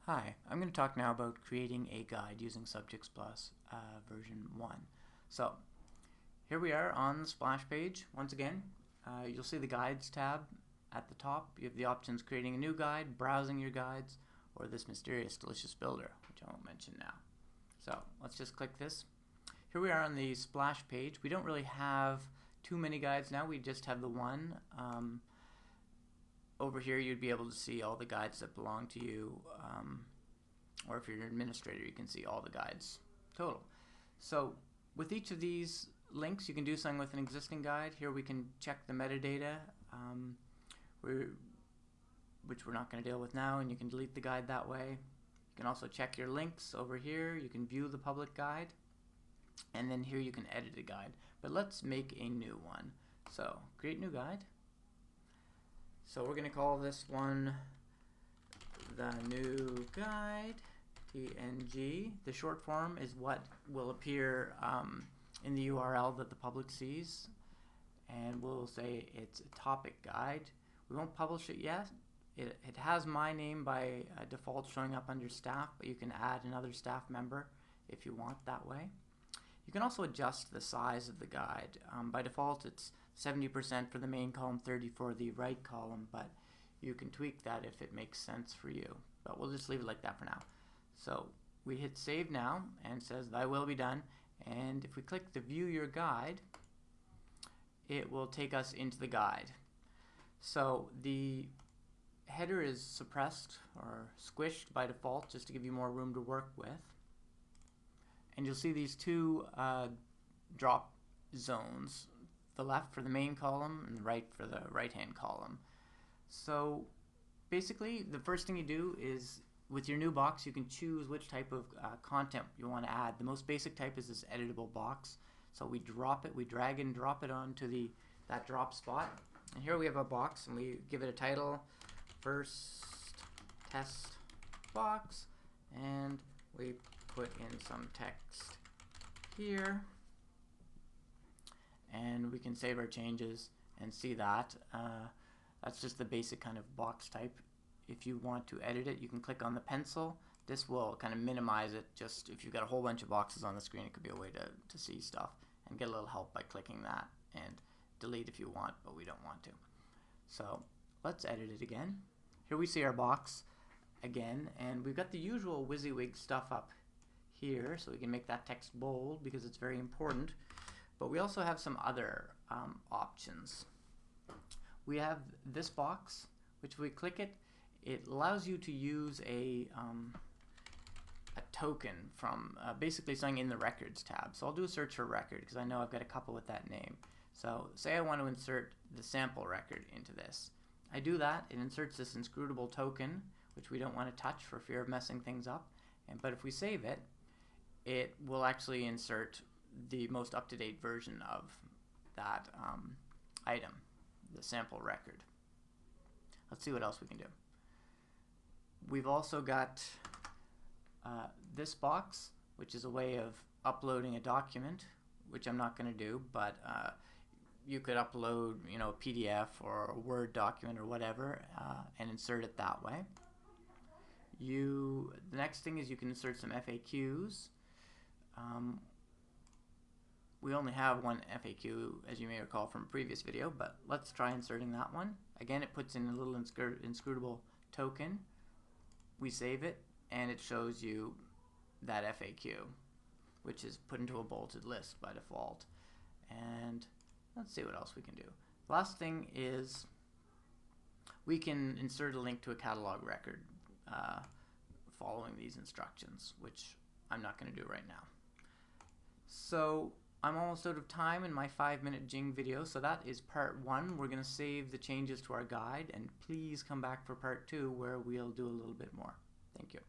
Hi, I'm going to talk now about creating a guide using SubjectsPlus version 1. So here we are on the splash page. Once again, you'll see the Guides tab at the top. You have the options creating a new guide, browsing your guides, or this mysterious delicious builder, which I won't mention now. So let's just click this. Here we are on the splash page. We don't really have too many guides now. We just have the one. Over here you'd be able to see all the guides that belong to you, or if you're an administrator you can see all the guides total. So with each of these links you can do something with an existing guide. Here we can check the metadata, which we're not going to deal with now, and you can delete the guide that way. You can also check your links over here. You can view the public guide, and then here you can edit a guide. But let's make a new one. So create new guide. So we're going to call this one the new guide, PNG. The short form is what will appear in the URL that the public sees, and we'll say it's a topic guide. We won't publish it yet. It has my name by default showing up under staff, but you can add another staff member if you want that way. You can also adjust the size of the guide. By default it's 70% for the main column, 30% for the right column, but you can tweak that if it makes sense for you. But we'll just leave it like that for now. So we hit save now, and it says thy will be done, and if we click the view your guide, it will take us into the guide. So the header is suppressed or squished by default just to give you more room to work with. And you'll see these two drop zones, the left for the main column and the right for the right hand column. So basically the first thing you do is with your new box you can choose which type of content you want to add. The most basic type is this editable box. So we drop it, we drag and drop it onto that drop spot. And here we have a box and we give it a title, first test box, and we put in some text here, and we can save our changes and see that. That's just the basic kind of box type. If you want to edit it, you can click on the pencil. This will kind of minimize it. Just if you've got a whole bunch of boxes on the screen, it could be a way to see stuff and get a little help by clicking that, and delete if you want, but we don't want to. So let's edit it again. Here we see our box again, and we've got the usual WYSIWYG stuff up here, so we can make that text bold because it's very important. But we also have some other options. We have this box, which if we click it, it allows you to use a token from basically something in the records tab. So I'll do a search for record because I know I've got a couple with that name. So say I want to insert the sample record into this. I do that, it inserts this inscrutable token, which we don't want to touch for fear of messing things up. But if we save it, it will actually insert the most up-to-date version of that item, the sample record. Let's see what else we can do. We've also got this box, which is a way of uploading a document, which I'm not going to do, but you could upload, a PDF or a Word document or whatever, and insert it that way. The next thing is you can insert some FAQs. We only have one FAQ, as you may recall from a previous video, but let's try inserting that one. Again, it puts in a little inscrutable token. We save it, and it shows you that FAQ, which is put into a bolted list by default. And let's see what else we can do. The last thing is we can insert a link to a catalog record following these instructions, which I'm not going to do right now. So I'm almost out of time in my 5-minute Jing video, so that is part 1. We're going to save the changes to our guide, and please come back for part 2 where we'll do a little bit more. Thank you.